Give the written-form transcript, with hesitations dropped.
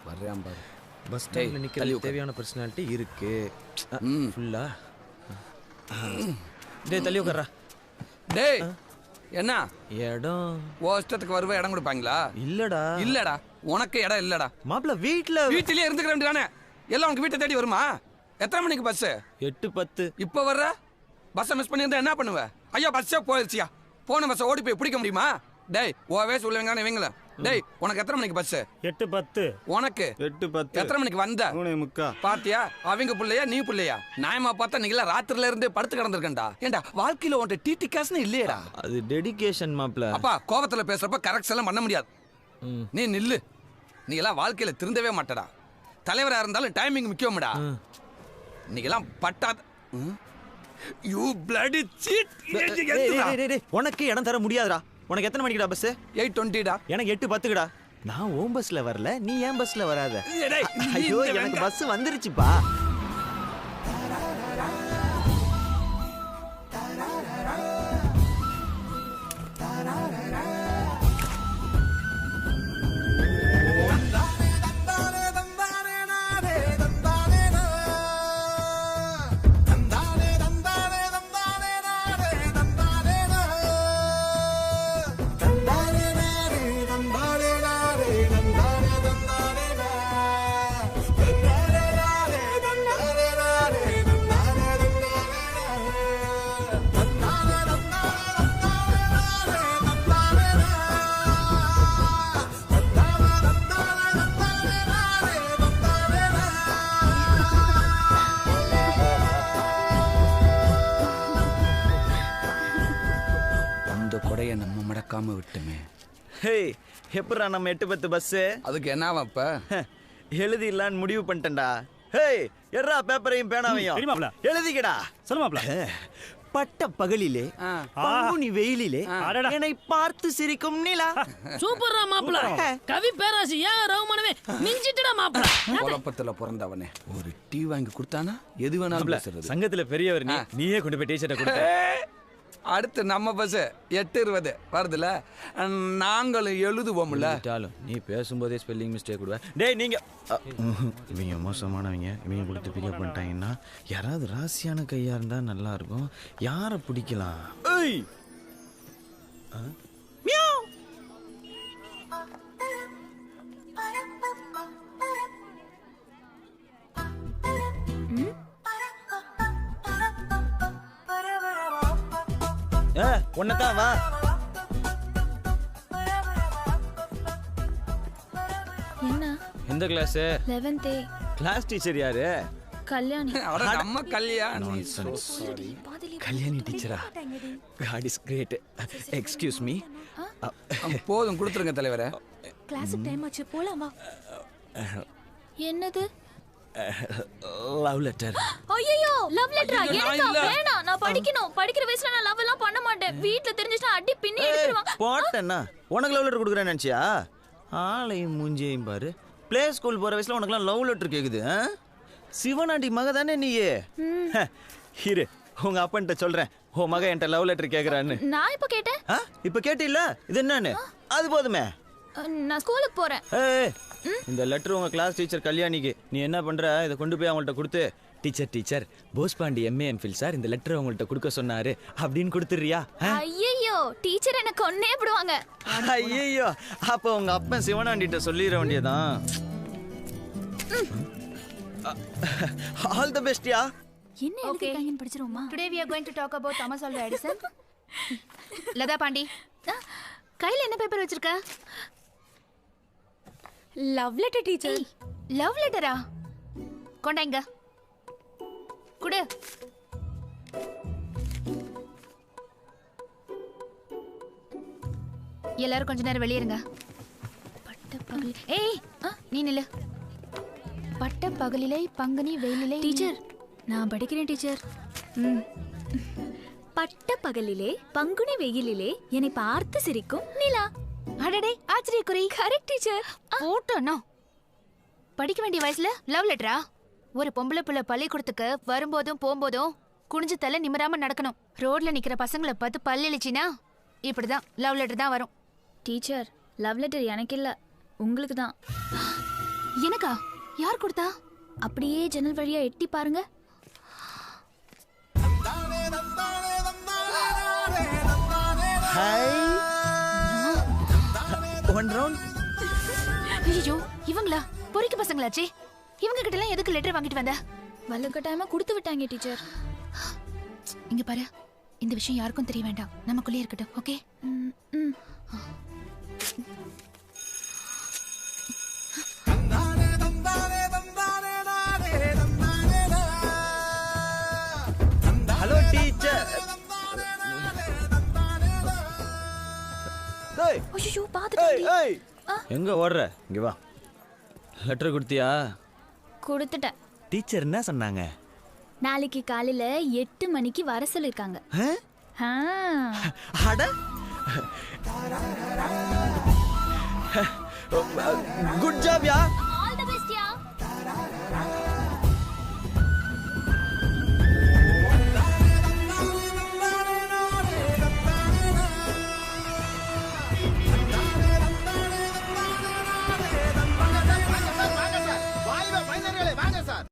வர்றேன் பாரு. பஸ் ஸ்டாண்ட்ல நிக்கிற தேவையான பர்சனாலிட்டி இருக்கு. ஃபுல்லா டேய் தள்ளி உட்கார்றா. டேய் என்ன இடம் இஷ்டத்துக்கு வருவ இடம் கொடுப்பாங்களா? இல்லடா உனக்கு இடம் இல்லடா. மாப்பிள்ள வீட்டிலேயே இருந்துக்க வேண்டியதானே. எல்லாம் உனக்கு வீட்டை தேடி வருமா? எத்தனை மணிக்கு பஸ்? 8:10. இப்போ வர்ற பஸ்ஸை மிஸ் பண்ணியிருந்தா என்ன பண்ணுவ? ஐயா பஸ்ஸே போயிடுச்சியா. போன பஸ்ஸை ஓடி போய் பிடிக்க முடியுமா? டேய் ஓவே சொல்லுவீங்க இவங்கள. டேய் உனக்கு எத்தனை மணிக்கு பஸ்? 8:10. உனக்கு 8:10. எத்தனை மணிக்கு வந்த? 3:45. பாத்தியா அவங்க பிள்ளையா நீ பிள்ளையா? நியாயமா பார்த்தா நீங்களா ராத்திரில இருந்து படுத்து கிடந்திருக்கா. ஏண்டா வாழ்க்கையில உன்ட்ட டிடி காசுன்னு இல்லையடா. அது டெடிகேஷன் மாப்பிள்ள. அப்பா கோபத்துல பேசுறப்ப கரெக்ஷன் எல்லாம் பண்ண முடியாது. நீ நில்லு. நீ எல்லாம் வாழ்க்கையில திருந்தவே மாட்டடா. தலைவரா இருந்தாலும் டைமிங் முக்கியம்டா. நீங்கெல்லாம் பட்டாத யூ பிளடி சீட். உனக்கு இடம் தர முடியாதுடா. உனக்கு எத்தனை மணிக்குடா பஸ்? 8:20டா. எனக்கு 8:10க்குடா. நான் ஓம் பஸ்ல வரல, நீ ஏன் பஸ்ல வராத? ஐயோ எனக்கு பஸ் வந்துருச்சுப்பா. கொடையை நம்ம மடக்காம விட்டுமே. ஹே எப்படா நம்ம 8:10 பஸ்? அதுக்கு என்னவா இப்ப? எழுதிடலான்னு முடிவு பண்ணிட்டேன்டா. ஹே எர்ரா பேப்பரையும் பேனாவையும் எழுதிக்கடா. சொல்லுமாப்ல. பட்ட பகலிலே பங்குனி வெயிலிலே என்னை பார்த்து சிரிக்கும் நிலா. சூப்பர்ரா மாப்ள. கவி பேராசி ஏன் ரவுமானவே மிஞ்சிட்டடா மாப்ள. குழப்பத்துல பிறந்தவனே ஒரு டீ வாங்கி கொடுத்தானா எது வேணாலும் பேசுறது. சங்கத்துல பெரியவர் நீயே கொண்டு போய் டீச்சர்ட்ட கொடுத்த. அடுத்து நம்ம பஸ் 8:20 வருதுல. நாங்களும் எழுதுவோம்ல. நீ பேசும்போதே ஸ்பெல்லிங் மிஸ்டேக் கொடுவ. டேய் நீங்க இவங்க மோசமானவங்க. இவங்க கொடுத்து பிக்கப் பண்ணிட்டாங்கன்னா யாராவது ராசியான கையா இருந்தா நல்லா இருக்கும். யாரை பிடிக்கலாம்? ஏய் மியாவ். ஒன்னதான் வா. என்ன எந்த கிளாஸ்? 11th. கிளாஸ் டீச்சர் யாரு? கல்யாணி. நம்ம கல்யாணி. கல்யாணி டீச்சரா? God is great. Excuse me. போதும் கொடுத்துருங்க தலைவரே. கிளாஸுக்கு டைம் ஆச்சு போலாமா? என்னது? Love letter. ஐயோ லவ் லெட்டரா? எனக்கு வேணாம். நான் படிக்கணும். படிக்கிற வயசுல நான் லவ் எல்லாம் பண்ண மாட்டேன். வீட்ல தெரிஞ்சிட்டா அடி பின்னி எடுத்துருவாங்க. போட்டேன்னா உனக்கு லவ் லெட்டர் கொடுக்குறேன்னு நினைச்சியா? ஆளையும் மூஞ்சியையும் பாரு. ப்ளே ஸ்கூல் போற வயசுல உனக்குலாம் லவ் லெட்டர் கேக்குது? சிவனாண்டி மக தானே நீயே? இரு உங்க அப்பன்ட்ட சொல்றேன். உன் மக என்கிட்ட லவ் லெட்டர் கேக்குறான்னு. நான் இப்ப கேட்டேன். இப்ப கேட்டில்ல? இது என்னன்னு? அது போதுமே. நான் ஸ்கூலுக்கு போறேன். இந்த லெட்டர் உங்க கிளாஸ் டீச்சர் கல்யாணிக்கு. நீ என்ன பண்ற? இதை கொண்டு போய் அவங்கள்ட்ட கொடுத்து teacher Bosepandi MA MPhil sir இந்த லெட்டர் உங்கள்ட்ட கொடுக்க சொன்னாரு அப்படின்னு கொடுத்துறியா? ஐயோ டீச்சர் என்ன கொன்னே விடுவாங்க. ஐயோ அப்ப உங்க அப்பன் சிவனாண்டிட்ட சொல்லிட வேண்டியதான். ஆல் தி பெஸ்ட் யா. என்ன எழுதிருக்காங்கன்னு படிச்சிரோமா? Today we are going to talk about Thomas Alva Edison. Latha Pandi கையில என்ன பேப்பர் வச்சிருக்க? Love letter teacher. லவ் லெட்டரா? கொண்டாங்க குடு. எல்லாரும் கொஞ்ச நேரம் வெளியேறுங்க. பட்ட பகல். ஏய் நீ நில்லு. பட்ட பகலிலே பங்குனி வெயிலிலே. டீச்சர் நான் படிக்கிறேன் டீச்சர். பட்ட பகலிலே பங்குனி வெயிலிலே என்னை பார்த்து சிரிக்கும் நிலா. அடடே ஆச்சரியக்குறி. Correct teacher. போட்டோனோ படிக்க வேண்டிய வயசுல லவ் லெட்டரா? ஒரு பொம்பளை புள்ள பள்ளிக்கூடத்துக்கு வரும்போதும் போகும்போதும் குனிஞ்சு தலை நிமிராம நடக்கணும். ரோட்ல நிக்கிற பசங்களை பார்த்து பல்லிச்சினா இப்படிதான் லவ் லெட்டர் தான் வரும். டீச்சர் லவ் லெட்டர் எனக்கு இல்ல உங்களுக்கு தான். எனக்கா? யார் கொடுத்தா? அப்படியே ஜன்னல் வழியா எட்டி பாருங்க. ஹாய். 1 ரவுண்ட். ஐயோ, இவங்களா? பொறிக்கு பசங்களாச்சே. இவங்க கிட்ட எல்லாம் எதுக்கு லெட்டர் வாங்கிட்டு வந்த? வலுக்கட்டாயமா கொடுத்து விட்டாங்க டீச்சர். இங்க பாரு, இந்த விஷயம் யாருக்கும் தெரிய வேண்டாம். நமக்குள்ளே இருக்கட்டும், ஓகே? Hello teacher. டேய், ஐயோ ஏய் பாத்துட்டேன். ஏய். எங்க ஓடுற? இங்க வா. லெட்டர் கொடுத்தியா? கொடுத்துட்டேன். டீச்சர் என்ன சொன்னாங்க? நாளைக்கு காலையில 8 மணிக்கு வர சொல்லிருக்காங்க. ஆ? அட குட் ஜாப் யா.